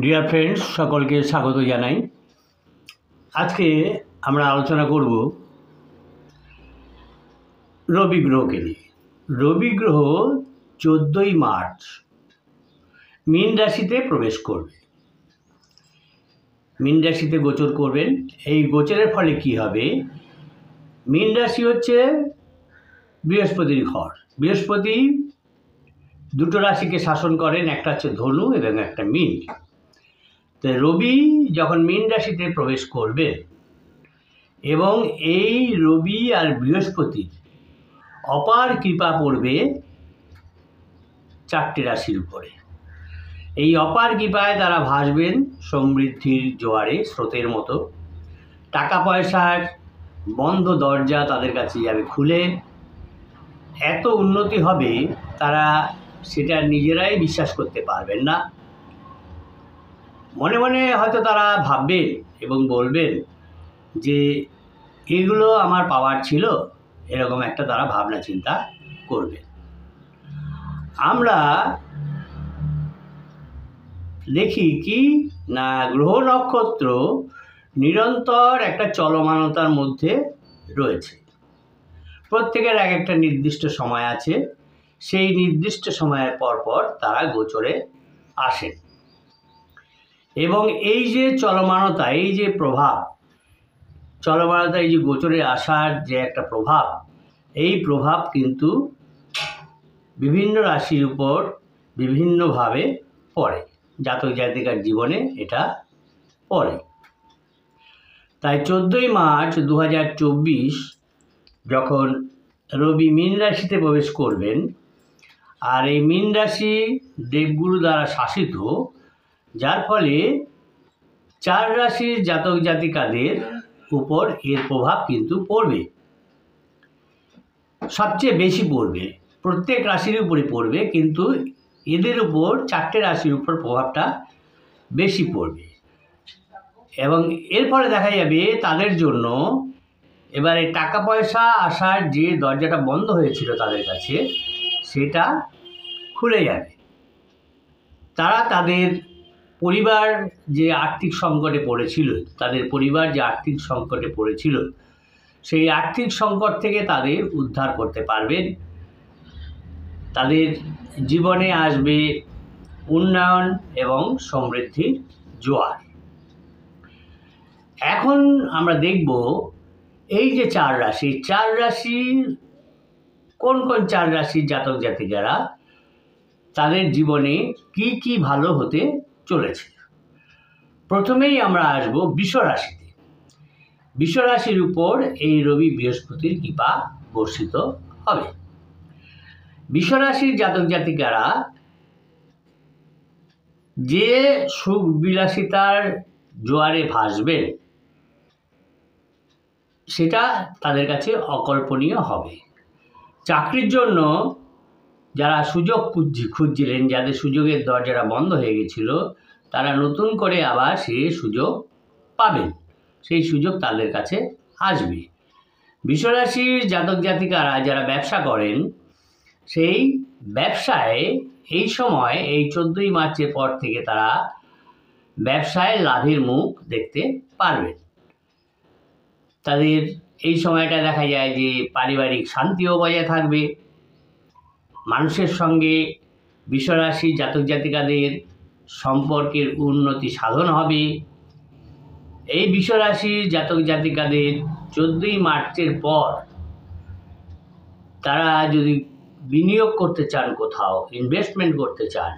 Dear friends, সকলকে স্বাগত জানাই। আজকে আমরা আলোচনা করব রবি গ্রহকে নিয়ে। রবি গ্রহ 14ই মার্চ মীন রাশিতে প্রবেশ করবে, মীন রাশিতে গোচর করবেন। এই গোচরের ফলে কি হবে? মীন রাশি হচ্ছে বৃহস্পতির ঘর। বৃহস্পতি দুটো রাশিকে শাসন করেন, একটা হচ্ছে ধনু এবং একটা মীন। তো রবি যখন মীন রাশিতে প্রবেশ করবে এবং এই রবি আর বৃহস্পতির অপার কৃপা পড়বে 4টে রাশির উপরে। এই অপার কৃপায় তারা ভাসবেন সমৃদ্ধির জোয়ারে, স্রোতের মতো। টাকা পয়সার বন্ধ দরজা তাদের কাছে যাবে খুলে। এত উন্নতি হবে তারা সেটা নিজেরাই বিশ্বাস করতে পারবেন না। মনে মনে হয়তো তারা ভাববেন এবং বলবেন যে এগুলো আমার পাওয়ার ছিল, এরকম একটা তারা ভাবনা চিন্তা করবে। আমরা দেখি কি না, গ্রহ নক্ষত্র নিরন্তর একটা চলমানতার মধ্যে রয়েছে। প্রত্যেকের এক একটা নির্দিষ্ট সময় আছে, সেই নির্দিষ্ট সময়ের পর পর তারা গোচরে আসেন এবং এই যে চলমানতা, এই যে প্রভাব, চলমানতা, এই যে গোচরে আসার যে একটা প্রভাব, এই প্রভাব কিন্তু বিভিন্ন রাশির উপর বিভিন্নভাবে পড়ে। জাতক জাতিকার জীবনে এটা পড়ে। তাই 14ই মার্চ 2024 যখন রবি মীন রাশিতে প্রবেশ করবেন, আর এই মীন রাশি দেবগুরু দ্বারা শাসিত, যার ফলে 4 রাশির জাতক জাতিকাদের উপর এর প্রভাব কিন্তু পড়বে, সবচেয়ে বেশি পড়বে। প্রত্যেক রাশির উপরে পড়বে, কিন্তু এদের উপর 4টে রাশির উপর প্রভাবটা বেশি পড়বে। এবং এর ফলে দেখা যাবে তাদের জন্য এবারে টাকা পয়সা আসার যে দরজাটা বন্ধ হয়েছিল তাদের কাছে, সেটা খুলে যাবে। তারা তাদের পরিবার যে আর্থিক সংকটে পড়েছিল, তাদের পরিবার যে আর্থিক সংকটে পড়েছিল, সেই আর্থিক সংকট থেকে তাদের উদ্ধার করতে পারবেন। তাদের জীবনে আসবে উন্নয়ন এবং সমৃদ্ধির জোয়ার। এখন আমরা দেখব এই যে 4 রাশি, 4 রাশির কোন কোন 4 রাশির জাতক জাতিকারা তাদের জীবনে কি কি ভালো হতে চলেছে। প্রথমেই আমরা আসব বৃষ রাশিতে। বৃষ রাশির উপর এই রবি বৃহস্পতির কৃপা বর্ষিত হবে। বৃষ রাশির জাতক জাতিকারা যে সুখ বিলাসিতার জোয়ারে ভাসবেন, সেটা তাদের কাছে অকল্পনীয় হবে। চাকরির জন্য যারা সুযোগ খুঁজছিলেন, যাদের সুযোগের দরজাটা বন্ধ হয়ে গেছিল, তারা নতুন করে আবার সেই সুযোগ পাবেন, সেই সুযোগ তাদের কাছে আসবে। বৃষ রাশির জাতক জাতিকারা যারা ব্যবসা করেন, সেই ব্যবসায় এই সময়, এই 14ই মার্চের পর থেকে তারা ব্যবসায় লাভের মুখ দেখতে পারবেন। তাদের এই সময়টা দেখা যায় যে পারিবারিক শান্তিও বজায় থাকবে। মানুষের সঙ্গে বৃষ রাশির জাতক জাতিকাদের সম্পর্কের উন্নতি সাধন হবে। এই বৃষ রাশির জাতক জাতিকাদের 14ই মার্চের পর তারা যদি বিনিয়োগ করতে চান, কোথাও ইনভেস্টমেন্ট করতে চান,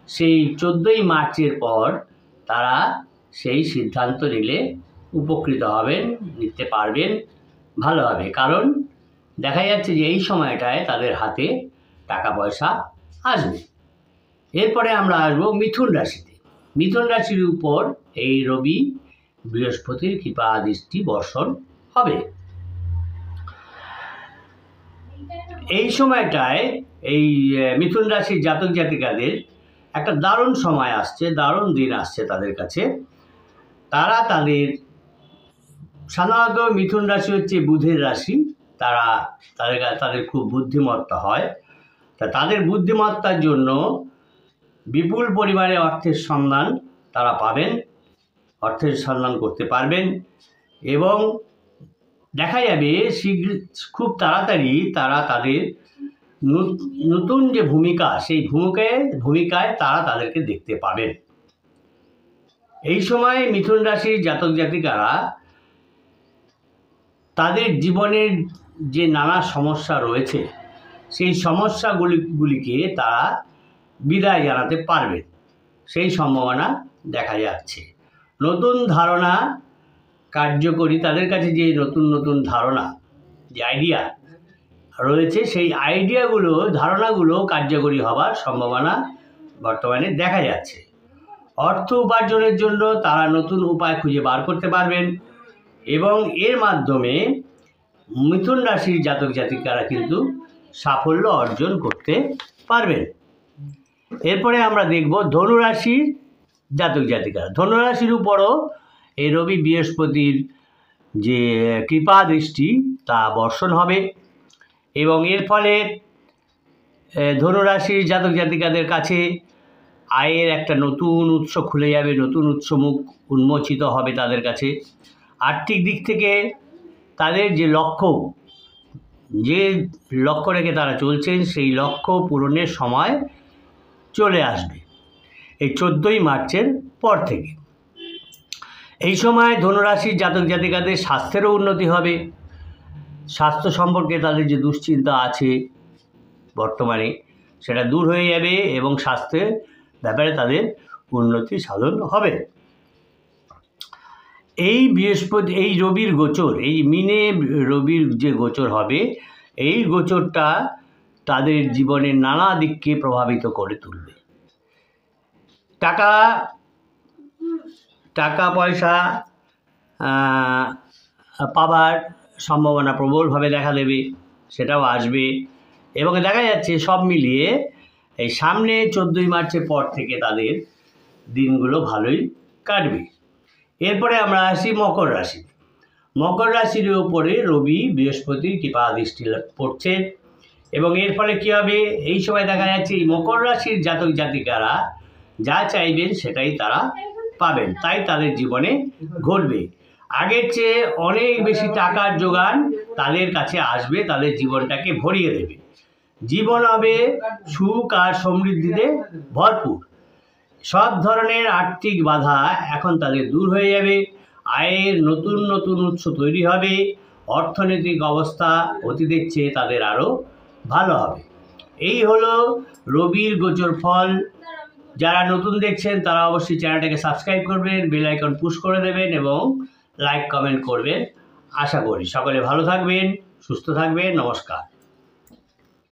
সেই 14ই মার্চের পর তারা সেই সিদ্ধান্ত নিলে উপকৃত হবেন, নিতে পারবেন, ভালো হবে। কারণ দেখা যাচ্ছে যে এই সময়টায় তাদের হাতে টাকা পয়সা আসবে। এরপরে আমরা আসবো মিথুন রাশিতে। মিথুন রাশির উপর এই রবি বৃহস্পতির কৃপা দৃষ্টি বর্ষণ হবে। এই সময়টায় এই মিথুন রাশির জাতক জাতিকাদের একটা দারুণ সময় আসছে, দারুণ দিন আসছে তাদের কাছে। তারা সাধারণত মিথুন রাশি হচ্ছে বুধের রাশি, তাদের খুব বুদ্ধিমত্তা হয়। তা তাদের বুদ্ধিমত্তার জন্য বিপুল পরিমাণে অর্থের সন্ধান তারা পাবেন, অর্থের সন্ধান করতে পারবেন এবং দেখা যাবে খুব তাড়াতাড়ি তারা তাদের নতুন যে ভূমিকা সেই ভূমিকায় তারা তাদেরকে দেখতে পাবেন। এই সময় মিথুন রাশির জাতক জাতিকারা তাদের জীবনের যে নানা সমস্যা রয়েছে সেই সমস্যাগুলিকে তারা বিদায় জানাতে পারবেন, সেই সম্ভাবনা দেখা যাচ্ছে। নতুন ধারণা কার্যকরী, তাদের কাছে যে নতুন নতুন ধারণা, যে আইডিয়া রয়েছে সেই ধারণাগুলো কার্যকরী হবার সম্ভাবনা বর্তমানে দেখা যাচ্ছে। অর্থ উপার্জনের জন্য তারা নতুন উপায় খুঁজে বার করতে পারবেন এবং এর মাধ্যমে মিথুন রাশির জাতক জাতিকারা কিন্তু সাফল্য অর্জন করতে পারবেন। এরপরে আমরা দেখব ধনুরাশির জাতক জাতিকারা। ধনুরাশির উপরও এই রবি বৃহস্পতির যে কৃপা দৃষ্টি তা বর্ষণ হবে এবং এর ফলে ধনুরাশির জাতক জাতিকাদের কাছে আয়ের একটা নতুন উৎস খুলে যাবে, নতুন উৎসমুখ উন্মোচিত হবে তাদের কাছে। আর্থিক দিক থেকে তাদের যে লক্ষ্য রেখে তারা চলছেন সেই লক্ষ্য পূরণের সময় চলে আসবে এই 14ই মার্চের পর থেকে। এই সময় ধনুরাশির জাতক জাতিকাদের স্বাস্থ্যেরও উন্নতি হবে। স্বাস্থ্য সম্পর্কে তাদের যে দুশ্চিন্তা আছে বর্তমানে সেটা দূর হয়ে যাবে এবং স্বাস্থ্যের ব্যাপারে তাদের উন্নতি সাধন হবে। এই রবির গোচর, এই মিনে রবির যে গোচর হবে, এই গোচরটা তাদের জীবনের নানা দিককে প্রভাবিত করে তুলবে। টাকা পয়সা পাবার সম্ভাবনা প্রবলভাবে দেখা দেবে, সেটাও আসবে এবং দেখা যাচ্ছে সব মিলিয়ে এই সামনে 14ই মার্চের পর থেকে তাদের দিনগুলো ভালোই কাটবে। এরপরে আমরা আসি মকর রাশি। মকর রাশির উপরে রবি বৃহস্পতির কৃপা দৃষ্টি পড়ছে এবং এর ফলে কী হবে, এই সময় দেখা যাচ্ছে এই মকর রাশির জাতক জাতিকারা যা চাইবেন সেটাই তারা পাবেন, তাই তাদের জীবনে ঘটবে। আগের চেয়ে অনেক বেশি টাকার যোগান তাদের কাছে আসবে, তাদের জীবনটাকে ভরিয়ে দেবে। জীবন হবে সুখ আর সমৃদ্ধিতে ভরপুর। সব ধরনের আর্থিক বাধা এখন তাদের দূর হয়ে যাবে, আয়ের নতুন নতুন উৎস তৈরি হবে, অর্থনৈতিক অবস্থা অতীতের চেয়ে তাদের আরও ভালো হবে। এই হলো রবির গোচর ফল। যারা নতুন দেখছেন তারা অবশ্যই চ্যানেলটাকে সাবস্ক্রাইব করবেন, বেল আইকন পুশ করে দেবেন এবং লাইক কমেন্ট করবেন। আশা করি সকলে ভালো থাকবেন, সুস্থ থাকবেন। নমস্কার।